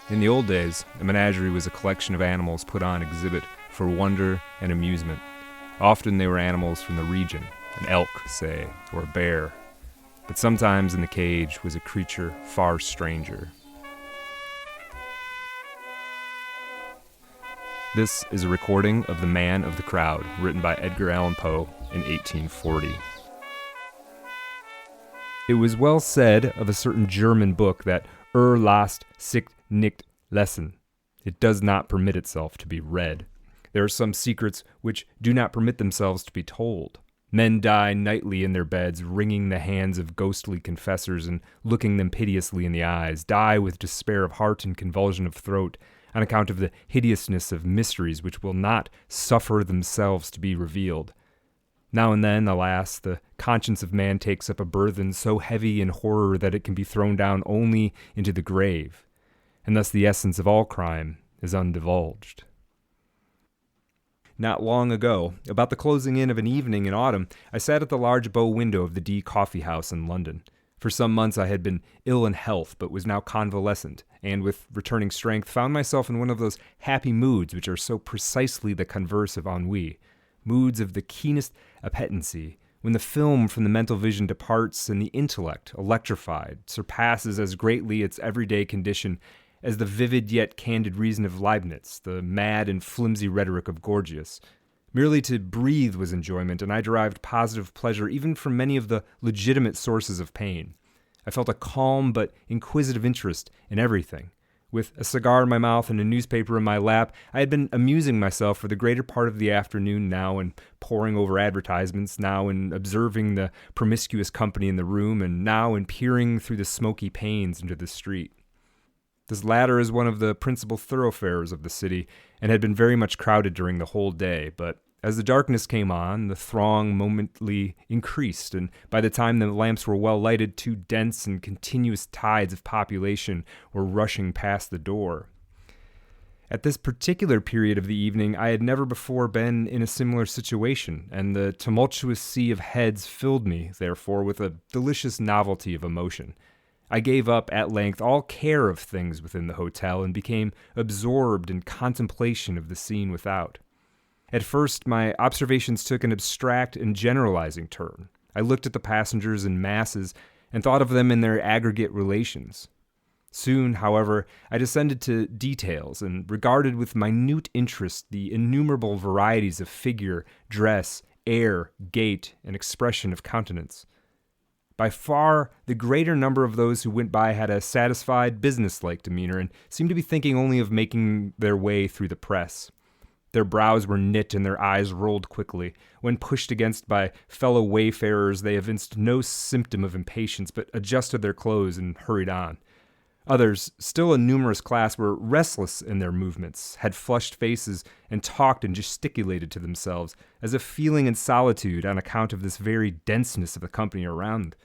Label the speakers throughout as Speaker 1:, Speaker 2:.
Speaker 1: In the old days, a menagerie was a collection of animals put on exhibit for wonder and amusement. Often they were animals from the region, an elk, say, or a bear. But sometimes in the cage was a creature far stranger. This is a recording of The Man of the Crowd, written by Edgar Allan Poe in 1840. It was well said of a certain German book that lasst sich nicht lesen. It does not permit itself to be read. There are some secrets which do not permit themselves to be told. Men die nightly in their beds, wringing the hands of ghostly confessors and looking them piteously in the eyes, die with despair of heart and convulsion of throat, on account of the hideousness of mysteries which will not suffer themselves to be revealed. Now and then, alas, the conscience of man takes up a burthen so heavy in horror that it can be thrown down only into the grave, and thus the essence of all crime is undivulged. Not long ago, about the closing in of an evening in autumn, I sat at the large bow window of the D Coffee House in London. For some months I had been ill in health, but was now convalescent, and with returning strength found myself in one of those happy moods which are so precisely the converse of ennui, moods of the keenest appetency, when the film from the mental vision departs and the intellect, electrified, surpasses as greatly its everyday condition as the vivid yet candid reason of Leibniz, the mad and flimsy rhetoric of Gorgias. Merely to breathe was enjoyment, and I derived positive pleasure even from many of the legitimate sources of pain. I felt a calm but inquisitive interest in everything. With a cigar in my mouth and a newspaper in my lap, I had been amusing myself for the greater part of the afternoon, now in poring over advertisements, now in observing the promiscuous company in the room, and now in peering through the smoky panes into the street. This latter is one of the principal thoroughfares of the city, and had been very much crowded during the whole day, but as the darkness came on, the throng momently increased, and by the time the lamps were well lighted, two dense and continuous tides of population were rushing past the door. At this particular period of the evening, I had never before been in a similar situation, and the tumultuous sea of heads filled me, therefore, with a delicious novelty of emotion. I gave up, at length, all care of things within the hotel and became absorbed in contemplation of the scene without. At first, my observations took an abstract and generalizing turn. I looked at the passengers in masses and thought of them in their aggregate relations. Soon, however, I descended to details and regarded with minute interest the innumerable varieties of figure, dress, air, gait, and expression of countenance. By far, the greater number of those who went by had a satisfied, business-like demeanor and seemed to be thinking only of making their way through the press. Their brows were knit and their eyes rolled quickly. When pushed against by fellow wayfarers, they evinced no symptom of impatience, but adjusted their clothes and hurried on. Others, still a numerous class, were restless in their movements, had flushed faces, and talked and gesticulated to themselves, as if feeling in solitude on account of this very denseness of the company around.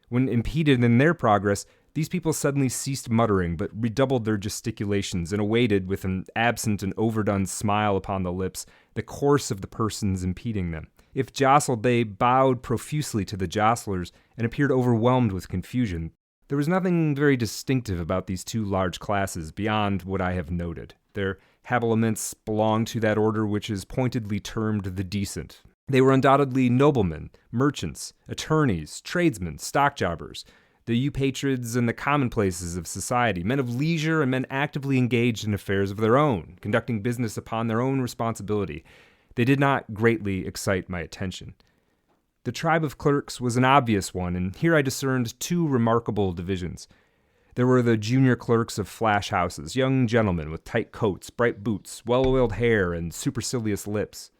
Speaker 1: When impeded in their progress, these people suddenly ceased muttering, but redoubled their gesticulations and awaited, with an absent and overdone smile upon the lips, the course of the persons impeding them. If jostled, they bowed profusely to the jostlers and appeared overwhelmed with confusion. There was nothing very distinctive about these two large classes beyond what I have noted. Their habiliments belonged to that order which is pointedly termed the decent. They were undoubtedly noblemen, merchants, attorneys, tradesmen, stock-jobbers, the eupatrids and the commonplaces of society, men of leisure and men actively engaged in affairs of their own, conducting business upon their own responsibility. They did not greatly excite my attention. The tribe of clerks was an obvious one, and here I discerned two remarkable divisions. There were the junior clerks of flash houses, young gentlemen with tight coats, bright boots, well-oiled hair, and supercilious lips.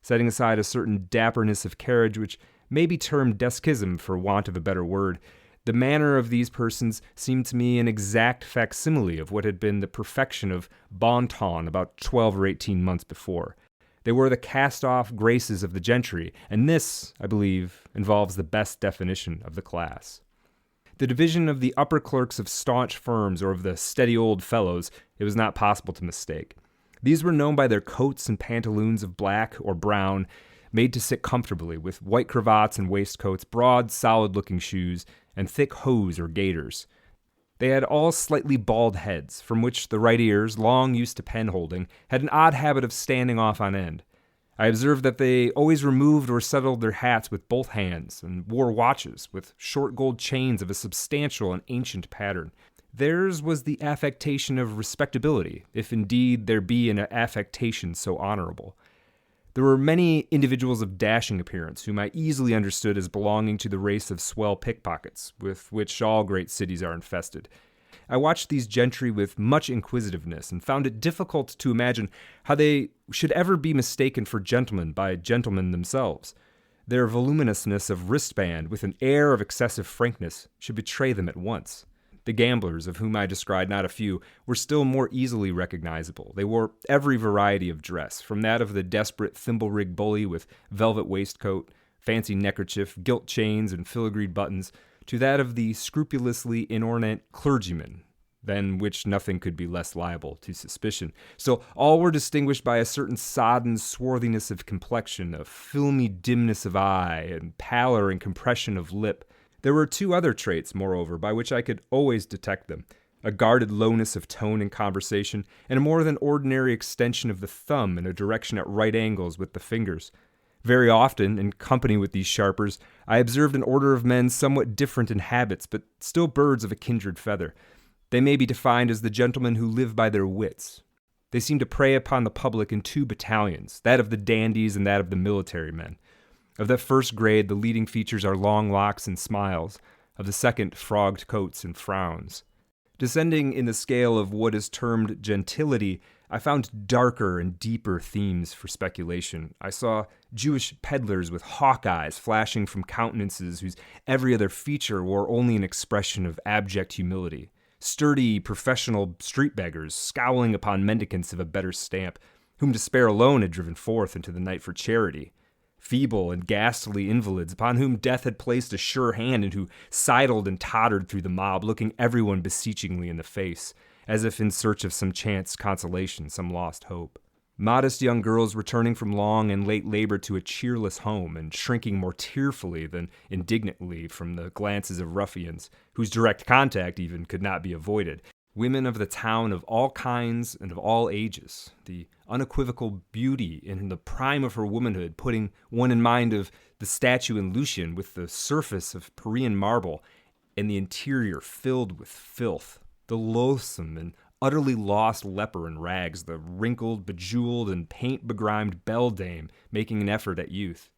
Speaker 1: Setting aside a certain dapperness of carriage which may be termed deschism for want of a better word, the manner of these persons seemed to me an exact facsimile of what had been the perfection of bon ton about 12 or 18 months before. They were the cast-off graces of the gentry, and this, I believe, involves the best definition of the class. The division of the upper clerks of staunch firms or of the steady old fellows, it was not possible to mistake. These were known by their coats and pantaloons of black or brown, made to sit comfortably, with white cravats and waistcoats, broad, solid-looking shoes, and thick hose or gaiters. They had all slightly bald heads, from which the right ears, long used to pen-holding, had an odd habit of standing off on end. I observed that they always removed or settled their hats with both hands, and wore watches with short gold chains of a substantial and ancient pattern. Theirs was the affectation of respectability, if indeed there be an affectation so honorable. There were many individuals of dashing appearance whom I easily understood as belonging to the race of swell pickpockets, with which all great cities are infested. I watched these gentry with much inquisitiveness, and found it difficult to imagine how they should ever be mistaken for gentlemen by gentlemen themselves. Their voluminousness of wristband, with an air of excessive frankness, should betray them at once. The gamblers, of whom I descried not a few, were still more easily recognizable. They wore every variety of dress, from that of the desperate thimble-rig bully with velvet waistcoat, fancy neckerchief, gilt chains, and filigreed buttons, to that of the scrupulously inornate clergyman, than which nothing could be less liable to suspicion. So all were distinguished by a certain sodden swarthiness of complexion, a filmy dimness of eye, and pallor and compression of lip. There were two other traits, moreover, by which I could always detect them: a guarded lowness of tone in conversation, and a more than ordinary extension of the thumb in a direction at right angles with the fingers. Very often, in company with these sharpers, I observed an order of men somewhat different in habits, but still birds of a kindred feather. They may be defined as the gentlemen who live by their wits. They seem to prey upon the public in two battalions, that of the dandies and that of the military men. Of the first grade, the leading features are long locks and smiles. Of the second, frogged coats and frowns. Descending in the scale of what is termed gentility, I found darker and deeper themes for speculation. I saw Jewish peddlers with hawk eyes flashing from countenances whose every other feature wore only an expression of abject humility. Sturdy, professional street beggars scowling upon mendicants of a better stamp, whom despair alone had driven forth into the night for charity. Feeble and ghastly invalids upon whom death had placed a sure hand, and who sidled and tottered through the mob, looking everyone beseechingly in the face, as if in search of some chance consolation, some lost hope. Modest young girls returning from long and late labor to a cheerless home, and shrinking more tearfully than indignantly from the glances of ruffians, whose direct contact even could not be avoided. Women of the town of all kinds and of all ages, the unequivocal beauty in the prime of her womanhood, putting one in mind of the statue in Lucian with the surface of Parian marble and the interior filled with filth, the loathsome and utterly lost leper in rags, the wrinkled, bejeweled, and paint-begrimed beldame making an effort at youth,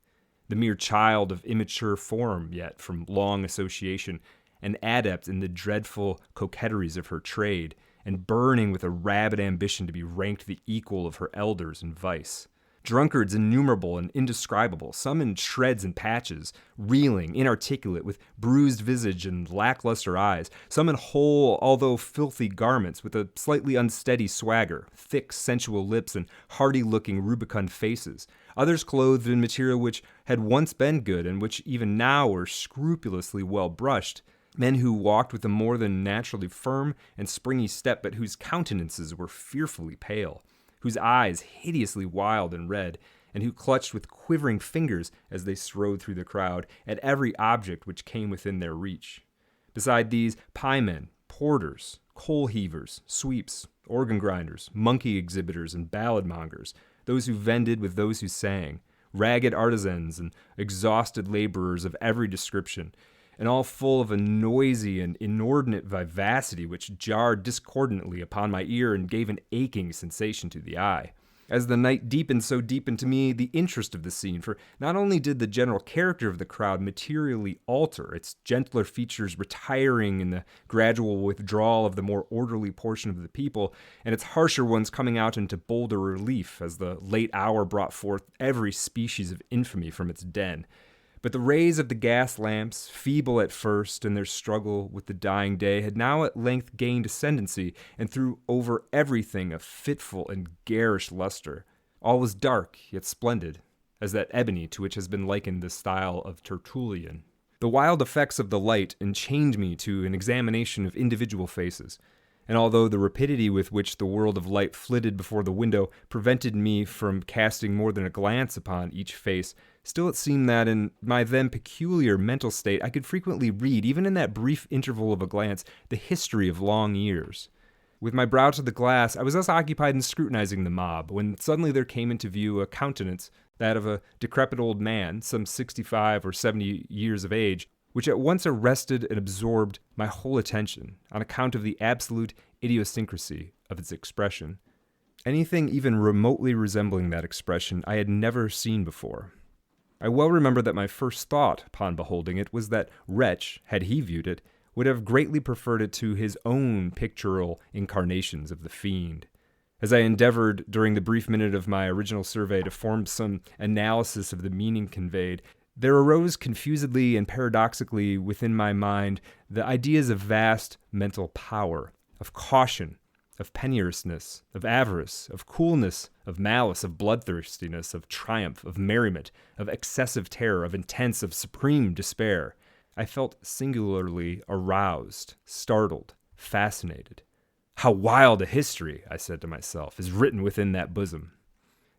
Speaker 1: the mere child of immature form yet from long association, an adept in the dreadful coquetries of her trade, and burning with a rabid ambition to be ranked the equal of her elders in vice. Drunkards innumerable and indescribable, some in shreds and patches, reeling, inarticulate, with bruised visage and lackluster eyes, some in whole, although filthy garments, with a slightly unsteady swagger, thick, sensual lips, and hardy-looking, rubicund faces, others clothed in material which had once been good, and which even now were scrupulously well brushed, men who walked with a more than naturally firm and springy step, but whose countenances were fearfully pale, whose eyes hideously wild and red, and who clutched with quivering fingers, as they strode through the crowd, at every object which came within their reach. Beside these, piemen, porters, coal heavers, sweeps, organ grinders, monkey exhibitors, and ballad mongers, those who vended with those who sang, ragged artisans and exhausted laborers of every description, and all full of a noisy and inordinate vivacity which jarred discordantly upon my ear and gave an aching sensation to the eye. As the night deepened, so deepened to me the interest of the scene, for not only did the general character of the crowd materially alter, its gentler features retiring in the gradual withdrawal of the more orderly portion of the people, and its harsher ones coming out into bolder relief as the late hour brought forth every species of infamy from its den. But the rays of the gas lamps, feeble at first in their struggle with the dying day, had now at length gained ascendancy, and threw over everything a fitful and garish luster. All was dark, yet splendid, as that ebony to which has been likened the style of Tertullian. The wild effects of the light enchained me to an examination of individual faces. and although the rapidity with which the world of light flitted before the window prevented me from casting more than a glance upon each face, still it seemed that in my then peculiar mental state I could frequently read, even in that brief interval of a glance, the history of long years. With my brow to the glass, I was thus occupied in scrutinizing the mob, when suddenly there came into view a countenance, that of a decrepit old man, some 65 or 70 years of age, which at once arrested and absorbed my whole attention on account of the absolute idiosyncrasy of its expression. Anything even remotely resembling that expression I had never seen before. I well remember that my first thought upon beholding it was that wretch, had he viewed it, would have greatly preferred it to his own pictorial incarnations of the fiend. As I endeavored, during the brief minute of my original survey, to form some analysis of the meaning conveyed, there arose confusedly and paradoxically within my mind the ideas of vast mental power, of caution, of penuriousness, of avarice, of coolness, of malice, of bloodthirstiness, of triumph, of merriment, of excessive terror, of intense, of supreme despair. I felt singularly aroused, startled, fascinated. How wild a history, I said to myself, is written within that bosom.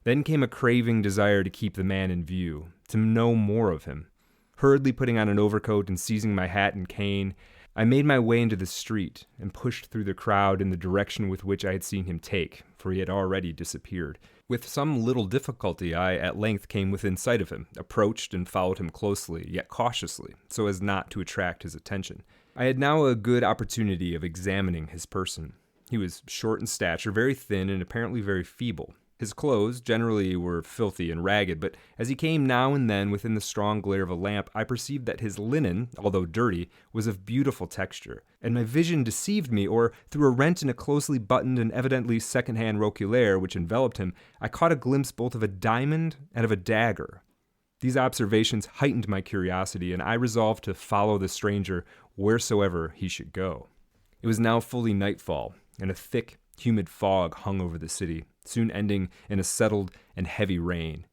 Speaker 1: Then came a craving desire to keep the man in view, to know more of him. Hurriedly putting on an overcoat and seizing my hat and cane, I made my way into the street and pushed through the crowd in the direction with which I had seen him take, for he had already disappeared. With some little difficulty, I at length came within sight of him, approached and followed him closely, yet cautiously, so as not to attract his attention. I had now a good opportunity of examining his person. He was short in stature, very thin, and apparently very feeble. His clothes generally were filthy and ragged, but as he came now and then within the strong glare of a lamp, I perceived that his linen, although dirty, was of beautiful texture, and my vision deceived me, or through a rent in a closely buttoned and evidently second-hand roquelaire which enveloped him, I caught a glimpse both of a diamond and of a dagger. These observations heightened my curiosity, and I resolved to follow the stranger wheresoever he should go. It was now fully nightfall, and a thick, humid fog hung over the city, soon ending in a settled and heavy rain.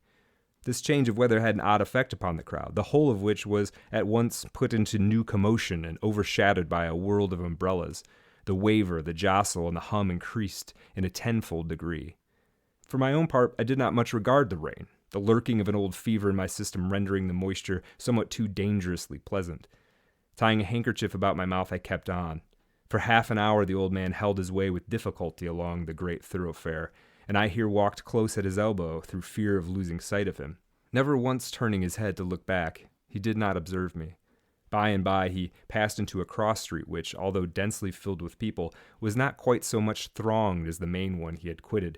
Speaker 1: This change of weather had an odd effect upon the crowd, the whole of which was at once put into new commotion and overshadowed by a world of umbrellas. The waver, the jostle, and the hum increased in a tenfold degree. For my own part, I did not much regard the rain, the lurking of an old fever in my system rendering the moisture somewhat too dangerously pleasant. Tying a handkerchief about my mouth, I kept on. For half an hour the old man held his way with difficulty along the great thoroughfare, and I here walked close at his elbow through fear of losing sight of him. Never once turning his head to look back, he did not observe me. By and by he passed into a cross street which, although densely filled with people, was not quite so much thronged as the main one he had quitted.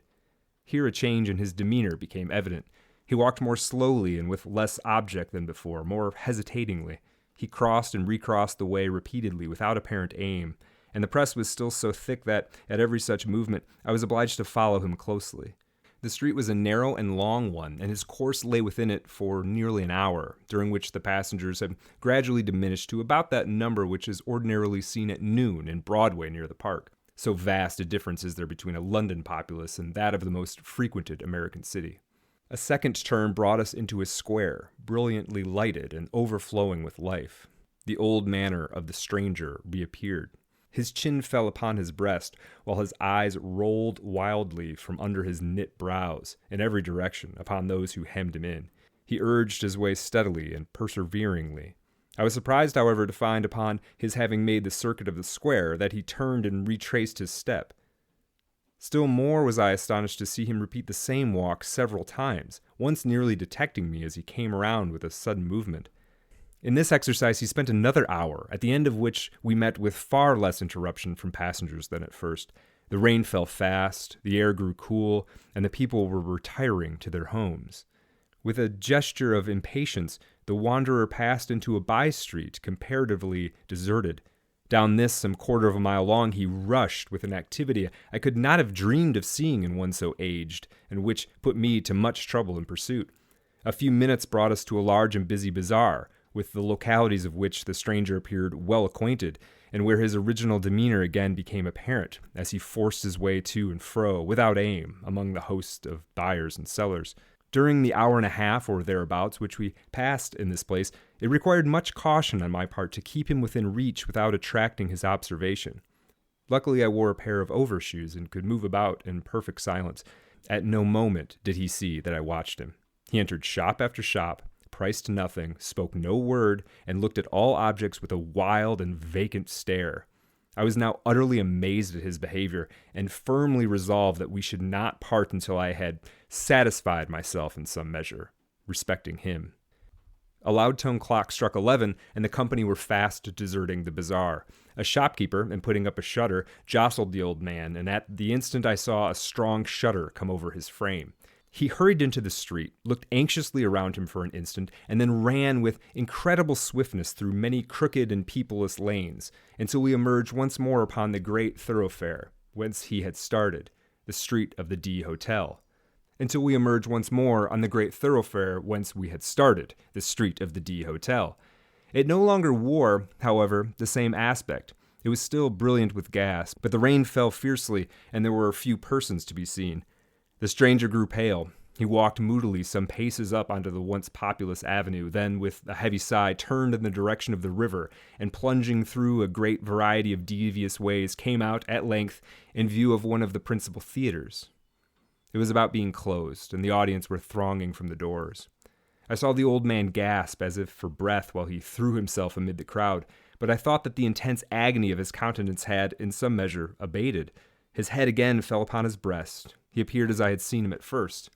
Speaker 1: Here a change in his demeanor became evident. He walked more slowly and with less object than before, more hesitatingly. He crossed and recrossed the way repeatedly without apparent aim, and the press was still so thick that, at every such movement, I was obliged to follow him closely. The street was a narrow and long one, and his course lay within it for nearly an hour, during which the passengers had gradually diminished to about that number which is ordinarily seen at noon in Broadway near the park. So vast a difference is there between a London populace and that of the most frequented American city. A second turn brought us into a square, brilliantly lighted and overflowing with life. The old manner of the stranger reappeared. His chin fell upon his breast, while his eyes rolled wildly from under his knit brows, in every direction, upon those who hemmed him in. He urged his way steadily and perseveringly. I was surprised, however, to find upon his having made the circuit of the square that he turned and retraced his step. Still more was I astonished to see him repeat the same walk several times, once nearly detecting me as he came around with a sudden movement. In this exercise he spent another hour, at the end of which we met with far less interruption from passengers than at first. The rain fell fast, the air grew cool, and the people were retiring to their homes. With a gesture of impatience, the wanderer passed into a by-street, comparatively deserted. Down this, some quarter of a mile long, he rushed with an activity I could not have dreamed of seeing in one so aged, and which put me to much trouble in pursuit. A few minutes brought us to a large and busy bazaar, with the localities of which the stranger appeared well acquainted, and where his original demeanor again became apparent, as he forced his way to and fro, without aim, among the host of buyers and sellers. During the hour and a half, or thereabouts, which we passed in this place, it required much caution on my part to keep him within reach without attracting his observation. Luckily, I wore a pair of overshoes and could move about in perfect silence. At no moment did he see that I watched him. He entered shop after shop, priced nothing, spoke no word, and looked at all objects with a wild and vacant stare. I was now utterly amazed at his behavior and firmly resolved that we should not part until I had satisfied myself in some measure, respecting him. A loud-toned clock struck 11, and the company were fast deserting the bazaar. A shopkeeper, in putting up a shutter, jostled the old man, and at the instant I saw a strong shudder come over his frame. He hurried into the street, looked anxiously around him for an instant, and then ran with incredible swiftness through many crooked and peopleless lanes, until we emerged once more upon the great thoroughfare, whence he had started, the street of the D Hotel. Until we emerged once more on the great thoroughfare whence we had started, the street of the D Hotel. It no longer wore, however, the same aspect. It was still brilliant with gas, but the rain fell fiercely, and there were few persons to be seen. The stranger grew pale. He walked moodily some paces up onto the once populous avenue, then, with a heavy sigh, turned in the direction of the river, and plunging through a great variety of devious ways, came out, at length, in view of one of the principal theaters. It was about being closed, and the audience were thronging from the doors. I saw the old man gasp as if for breath while he threw himself amid the crowd, but I thought that the intense agony of his countenance had, in some measure, abated. His head again fell upon his breast. He appeared as I had seen him at first.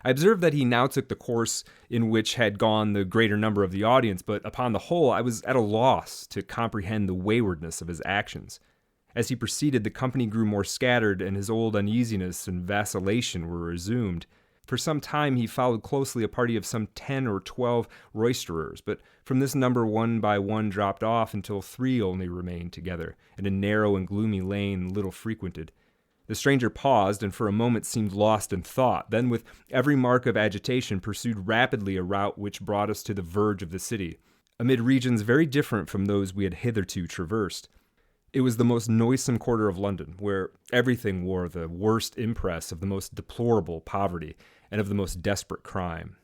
Speaker 1: I observed that he now took the course in which had gone the greater number of the audience, but upon the whole I was at a loss to comprehend the waywardness of his actions. As he proceeded, the company grew more scattered, and his old uneasiness and vacillation were resumed. For some time he followed closely a party of some 10 or 12 roisterers, but from this number one by one dropped off until 3 only remained together, in a narrow and gloomy lane little frequented. The stranger paused, and for a moment seemed lost in thought, then with every mark of agitation pursued rapidly a route which brought us to the verge of the city, amid regions very different from those we had hitherto traversed. It was the most noisome quarter of London, where everything wore the worst impress of the most deplorable poverty and of the most desperate crime.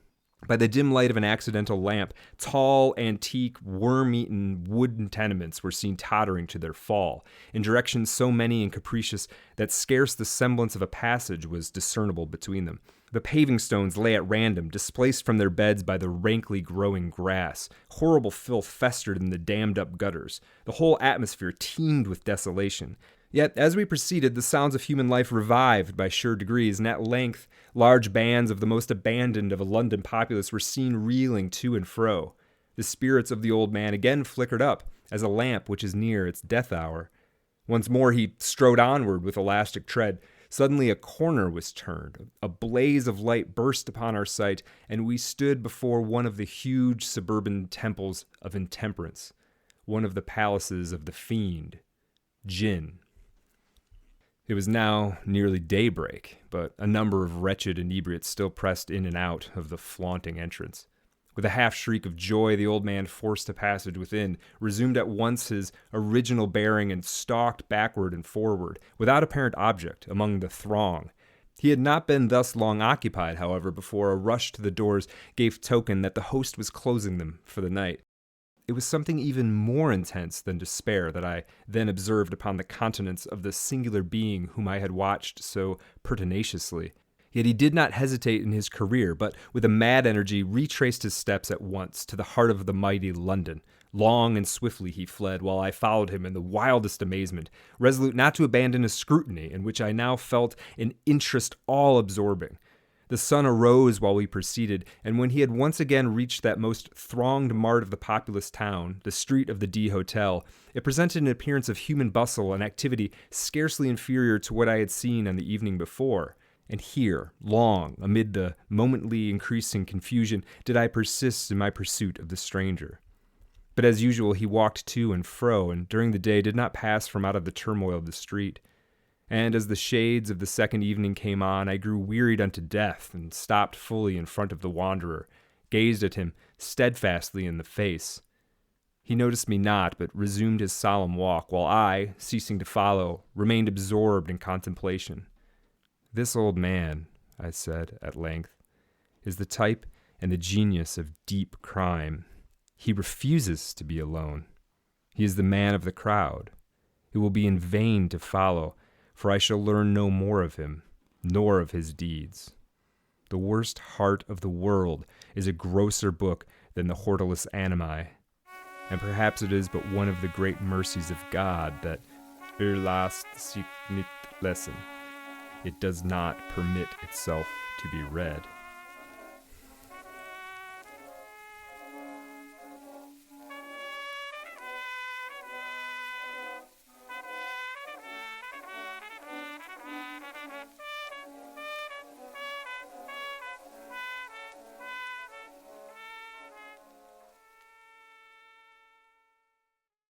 Speaker 1: By the dim light of an accidental lamp, tall, antique, worm-eaten wooden tenements were seen tottering to their fall, in directions so many and capricious that scarce the semblance of a passage was discernible between them. The paving stones lay at random, displaced from their beds by the rankly growing grass. Horrible filth festered in the dammed-up gutters. The whole atmosphere teemed with desolation. Yet, as we proceeded, the sounds of human life revived by sure degrees, and at length large bands of the most abandoned of a London populace were seen reeling to and fro. The spirits of the old man again flickered up, as a lamp which is near its death hour. Once more he strode onward with elastic tread. Suddenly a corner was turned. A blaze of light burst upon our sight, and we stood before one of the huge suburban temples of intemperance, one of the palaces of the fiend, Gin. It was now nearly daybreak, but a number of wretched inebriates still pressed in and out of the flaunting entrance. With a half-shriek of joy, the old man forced a passage within, resumed at once his original bearing, and stalked backward and forward, without apparent object, among the throng. He had not been thus long occupied, however, before a rush to the doors gave token that the host was closing them for the night. It was something even more intense than despair that I then observed upon the countenance of the singular being whom I had watched so pertinaciously. Yet he did not hesitate in his career, but with a mad energy retraced his steps at once to the heart of the mighty London. Long and swiftly he fled, while I followed him in the wildest amazement, resolute not to abandon a scrutiny in which I now felt an interest all-absorbing. The sun arose while we proceeded, and when he had once again reached that most thronged mart of the populous town, the street of the D Hotel, it presented an appearance of human bustle and activity scarcely inferior to what I had seen on the evening before. And here, long, amid the momently increasing confusion, did I persist in my pursuit of the stranger. But as usual, he walked to and fro, and during the day did not pass from out of the turmoil of the street. And as the shades of the second evening came on, I grew wearied unto death, and stopped fully in front of the wanderer, gazed at him steadfastly in the face. He noticed me not, but resumed his solemn walk, while I, ceasing to follow, remained absorbed in contemplation. "This old man," I said at length, "is the type and the genius of deep crime. He refuses to be alone. He is the man of the crowd. It will be in vain to follow, for I shall learn no more of him, nor of his deeds. The worst heart of the world is a grosser book than the Hortulus Animae, and perhaps it is but one of the great mercies of God that Erlast sich nicht lesen. It does not permit itself to be read.